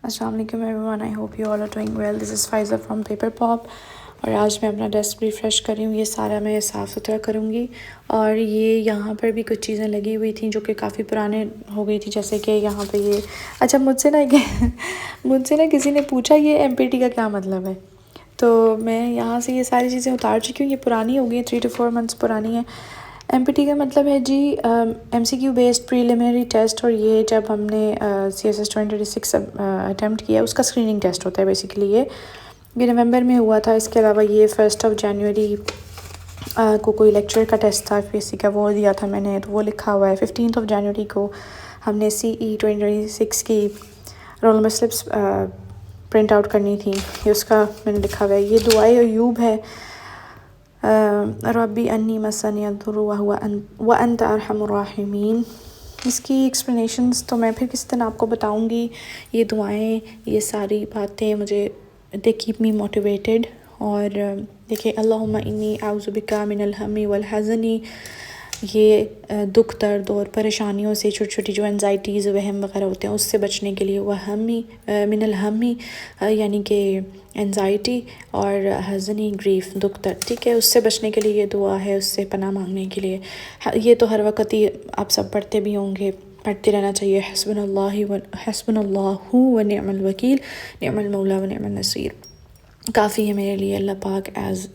السلام علیکم everyone, I hope you all are doing well. This is Faiza from Paper Pop. اور آج میں اپنا ڈیسک ریفریش کر رہی ہوں. یہ سارا میں صاف ستھرا کروں گی. اور یہ یہاں پر بھی کچھ چیزیں لگی ہوئی تھیں جو کہ کافی پرانے ہو گئی تھی، جیسے کہ یہاں پہ یہ اچھا مجھ سے نا کسی نے پوچھا یہ ایم پی ٹی کا کیا مطلب ہے، تو میں یہاں سے یہ ساری چیزیں اتار چکی ہوں. یہ پرانی ہو گئی ہیں، 3 to 4 months پرانی ہیں. ایم پی ٹی کا مطلب ہے جی ایم سی کیو بیسڈ پریلیمنری ٹیسٹ. اور یہ جب ہم نے سی ایس ایس 2026 اٹیمپٹ کیا اس کا اسکریننگ ٹیسٹ ہوتا ہے بیسیکلی. یہ نومبر میں ہوا تھا. اس کے علاوہ یہ 1 جنوری کو کوئی لیکچر کا ٹیسٹ تھا پی ایس سی کا، وہ دیا تھا میں نے، تو وہ لکھا ہوا ہے. 15 جنوری کو ہم نے سی ای 2026 کی roll number slips print out کرنی تھی، یہ اس کا میں نے لکھا ہوا ہے. یہ دعائے ایوب ہے، ربی انی مسنی الضر وانت ارحم الراحمین. اس کی ایکسپلینیشنز تو میں پھر کسی دن آپ کو بتاؤں گی. یہ دعائیں، یہ ساری باتیں مجھے دے کیپ می موٹیویٹیڈ. اور دیکھیں، اللہم انی اعوذ بک من الہم والحزن، یہ دکھ درد اور پریشانیوں سے، چھوٹی چھوٹی جو انزائٹیز وہم وغیرہ ہوتے ہیں اس سے بچنے کے لیے. وہمی من الہمی یعنی کہ انزائٹی، اور حزنی گریف دکھ درد، ٹھیک ہے، اس سے بچنے کے لیے یہ دعا ہے، اس سے پناہ مانگنے کے لیے. یہ تو ہر وقت ہی آپ سب پڑھتے بھی ہوں گے، پڑھتے رہنا چاہیے. حسبنا اللہ و نعم الوکیل، نعم المولا و نعم النصیر. کافی ہے میرے لیے اللہ پاک ایز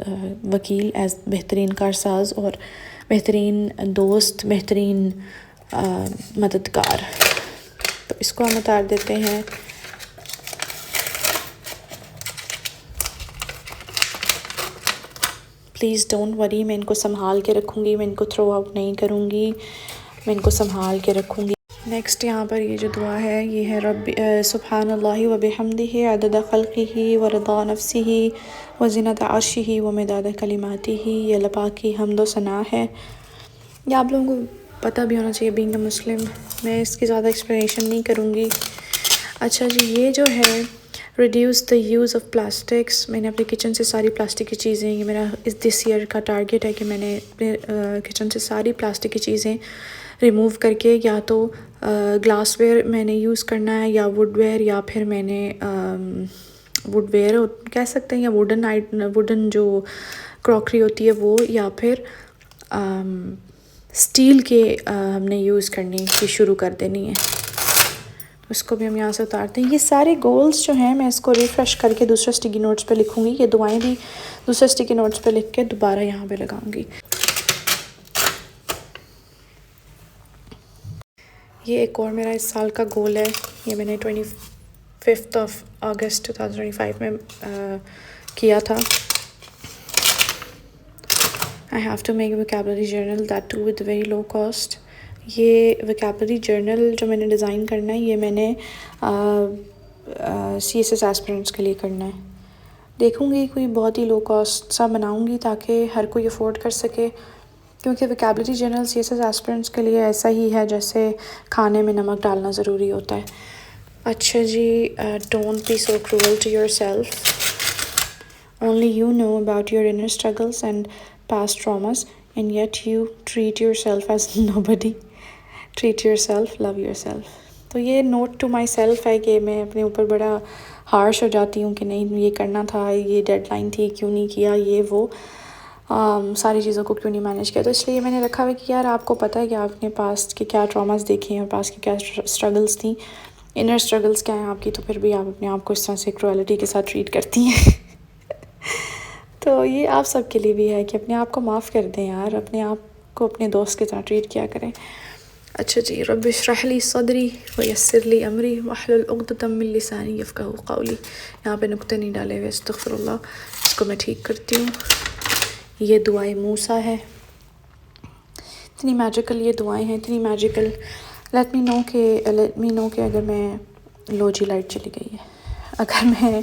وکیل، ایز بہترین کارساز اور بہترین دوست، بہترین مددگار. تو اس کو ہم اتار دیتے ہیں. پلیز ڈونٹ وری، میں ان کو سنبھال کے رکھوں گی، میں ان کو تھرو آؤٹ نہیں کروں گی، میں ان کو سنبھال کے رکھوں گی. نیکسٹ یہاں پر یہ جو دعا ہے یہ ہے رب سبحان اللہ و بحمدہ عدد خلقہ و رضا نفسہ و زینت عرشہ و مداد کلماتہ. یہ اللہ پاک کی حمد و ثنا ہے. یہ آپ لوگوں کو پتہ بھی ہونا چاہیے بینگ اے مسلم. میں اس کی زیادہ ایکسپلینیشن نہیں کروں گی. اچھا جی، یہ جو ہے reduce the use of plastics. میں نے اپنے کچن سے ساری پلاسٹک کی چیزیں، یہ میرا دس ایئر کا ٹارگیٹ ہے کہ میں نے اپنے کچن سے ساری پلاسٹک کی چیزیں ریموو کر کے یا تو گلاس ویئر میں نے یوز کرنا ہے، یا ووڈ ویئر، یا پھر میں نے ووڈ ویئر کہہ سکتے ہیں، یا ووڈن جو کراکری ہوتی ہے وہ، یا پھر اسٹیل کے ہم نے یوز کرنی کی شروع کر دینی ہے. اس کو بھی ہم یہاں سے اتارتے ہیں. یہ سارے گولز جو ہیں میں اس کو ریفریش کر کے دوسرے اسٹیکی نوٹس پہ لکھوں گی. یہ دعائیں بھی دوسرے اسٹیکی نوٹس پہ لکھ کے دوبارہ یہاں پہ لگاؤں گی. یہ ایک اور میرا اس سال کا گول ہے. یہ میں نے 25 اگست 2025 میں کیا تھا. I have to make a vocabulary journal, that too with very low cost. یہ vocabulary journal جو میں نے ڈیزائن کرنا ہے، یہ میں نے سی ایس ایس ایسپرنٹس کے لیے کرنا ہے. دیکھوں گی کوئی بہت ہی لو کاسٹ سا بناؤں گی تاکہ ہر کوئی افورڈ کر سکے، کیونکہ vocabulary journal C S S aspirants کے لیے ایسا ہی ہے جیسے کھانے میں نمک ڈالنا ضروری ہوتا ہے. اچھا جی، don't be so cruel to your self. Only you know about your inner struggles and past traumas, and yet you treat yourself as nobody. Treat yourself, love yourself. تو یہ نوٹ ٹو مائی سیلف ہے کہ میں اپنے اوپر بڑا harsh ہو جاتی ہوں کہ نہیں یہ کرنا تھا، یہ ڈیڈ لائن تھی، کیوں نہیں کیا، یہ وہ ساری چیزوں کو کیوں نہیں مینیج کیا. تو اس لیے میں نے رکھا ہوا کہ یار آپ کو پتہ ہے کہ آپ نے پاسٹ کے کیا ٹراماز دیکھے ہیں اور پاسٹ کی کیا اسٹرگلس تھیں، انر اسٹرگلس کیا ہیں آپ کی، تو پھر بھی آپ اپنے آپ کو اس طرح سے کروئلٹی کے ساتھ ٹریٹ کرتی ہیں. تو یہ آپ سب کے لیے بھی ہے کہ اپنے آپ کو معاف کر دیں یار، اپنے آپ کو اپنے دوست کے طرح ٹریٹ کیا کریں. اچھا جی، رب اشرح لی صدری ویسر لی امری واحلل عقدۃ من لسانی یفقہوا قولی. یہاں پہ نقطے نہیں ڈالے ہوئے، استغفر اللہ. اس کو میں ٹھیک کرتی ہوں. یہ دعائیں موسیٰ ہے. اتنی میجیکل یہ دعائیں ہیں، اتنی میجیکل. لیٹ می نو کہ اگر میں لو جی لائٹ چلی گئی ہے، اگر میں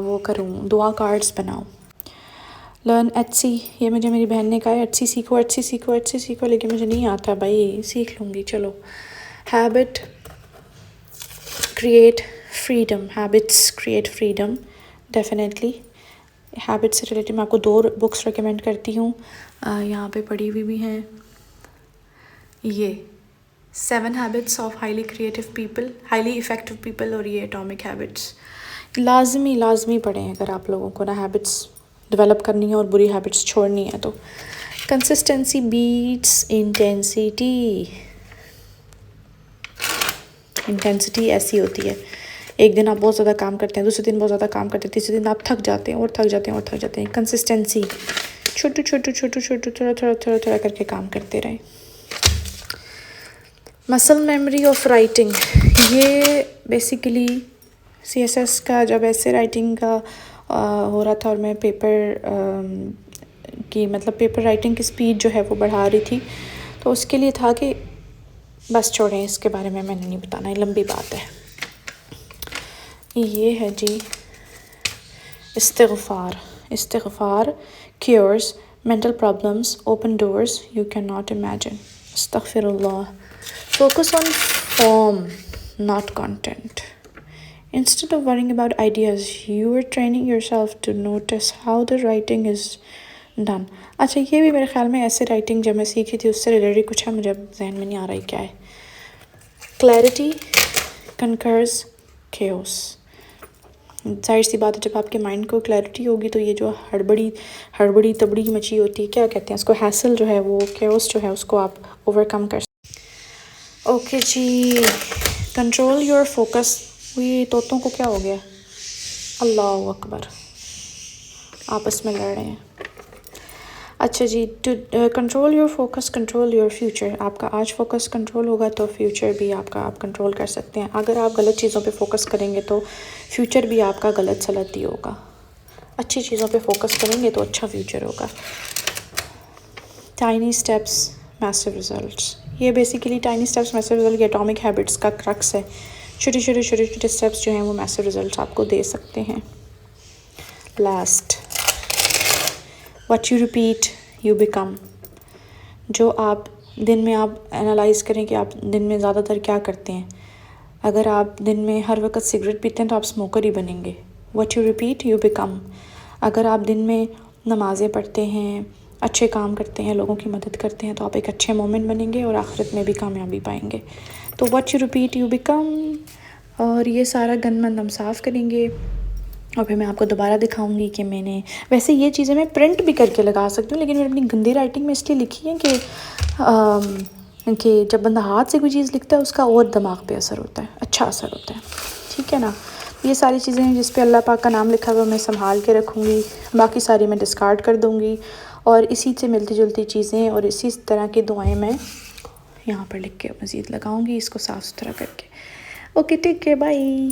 وہ کروں دعا کارڈز بناؤں. لرن ایٹسی، یہ مجھے میری بہن نے کہا ہے ایٹسی سیکھو، لیکن مجھے نہیں آتا بھائی، سیکھ لوں گی چلو. Habit create freedom, habits create freedom definitely. Habit سے ریلیٹڈ میں آپ کو 2 بکس ریکمینڈ کرتی ہوں، یہاں پہ پڑھی ہوئی بھی ہیں. یہ 7 habits of highly creative people, highly effective people, اور یہ اٹامک ہیبٹس لازمی پڑھیں اگر آپ لوگوں کو نا ہیبٹس ڈیولپ کرنی ہے اور بری ہیبٹس چھوڑنی ہے تو. Consistency beats intensity. انٹینسٹی ایسی ہوتی ہے، ایک دن آپ بہت زیادہ کام کرتے ہیں، دوسرے دن بہت زیادہ کام کرتے ہیں، تیسرے دن آپ تھک جاتے ہیں اور تھک جاتے ہیں اور تھک جاتے ہیں. کنسسٹنسی، تھوڑا کر کے کام کرتے رہیں. مسل میموری آف رائٹنگ، یہ بیسیکلی سی ایس ایس کا جب ایسے رائٹنگ کا ہو رہا تھا اور میں پیپر رائٹنگ کی سپیڈ جو ہے وہ بڑھا رہی تھی، تو اس کے لیے تھا کہ بس چھوڑیں اس کے بارے میں نے نہیں بتانا، یہ لمبی بات ہے. یہ ہے جی استغفار cures mental problems, open doors you cannot imagine. Astaghfirullah. Focus on form, not content. Instead of worrying about ideas, you are training yourself to notice how the writing is done. اچھا یہ بھی میرے خیال میں ایسے رائٹنگ جب میں سیکھی تھی اس سے ریلیٹڈ کچھ ہے، مجھے اب ذہن میں نہیں آ رہا ہے کیا ہے. Clarity conquers chaos. ظاہر سی بات ہے جب آپ کے مائنڈ کو کلیئرٹی ہوگی تو یہ جو ہڑبڑی تبڑی مچی ہوتی ہے، کیا کہتے ہیں اس کو، ہیسل جو ہے وہ کیوس جو ہے اس کو آپ اوور کم کر سکتے. اوکے جی، کنٹرول یور فوکس. یہ طوطوں کو کیا ہو گیا؟ اللہ اکبر، آپس میں لڑ رہے ہیں. اچھا جی، to control your focus control your future. آپ کا آج فوکس کنٹرول ہوگا تو فیوچر بھی آپ کنٹرول کر سکتے ہیں. اگر آپ غلط چیزوں پہ فوکس کریں گے تو فیوچر بھی آپ کا غلط سلط ہی ہوگا. اچھی چیزوں پہ فوکس کریں گے تو اچھا فیوچر ہوگا. ٹائنی اسٹیپس میسو ریزلٹس. یہ بیسیکلی ٹائنی اسٹیپس میسو ریزلٹ، یہ اٹامک ہیبٹس کا کرکس ہے. چھوٹے اسٹیپس جو ہیں وہ میسو ریزلٹس آپ کو دے سکتے ہیں. Last, what you repeat you become. جو آپ دن میں آپ انالائز کریں کہ آپ دن میں زیادہ تر کیا کرتے ہیں. اگر آپ دن میں ہر وقت سگریٹ پیتے ہیں تو آپ اسموکر ہی بنیں گے. What you repeat you become. اگر آپ دن میں نمازیں پڑھتے ہیں، اچھے کام کرتے ہیں، لوگوں کی مدد کرتے ہیں تو آپ ایک اچھے مومن بنیں گے اور آخرت میں بھی کامیابی پائیں گے. تو what you repeat you become. اور یہ سارا گند مند ہم صاف کریں گے اور پھر میں آپ کو دوبارہ دکھاؤں گی کہ میں نے ویسے یہ چیزیں میں پرنٹ بھی کر کے لگا سکتی ہوں، لیکن میں اپنی گندی رائٹنگ میں اس لیے لکھی ہے کہ جب بندہ ہاتھ سے کوئی چیز لکھتا ہے اس کا اور دماغ پہ اثر ہوتا ہے، اچھا اثر ہوتا ہے. ٹھیک ہے نا. یہ ساری چیزیں ہیں جس پہ اللہ پاک کا نام لکھا ہوا میں سنبھال کے رکھوں گی، باقی ساری میں ڈسکارڈ کر دوں گی. اور اسی سے ملتی جلتی چیزیں اور اسی طرح کی دعائیں میں یہاں پر لکھ کے مزید لگاؤں گی اس کو صاف ستھرا کر کے. Okay take care, by.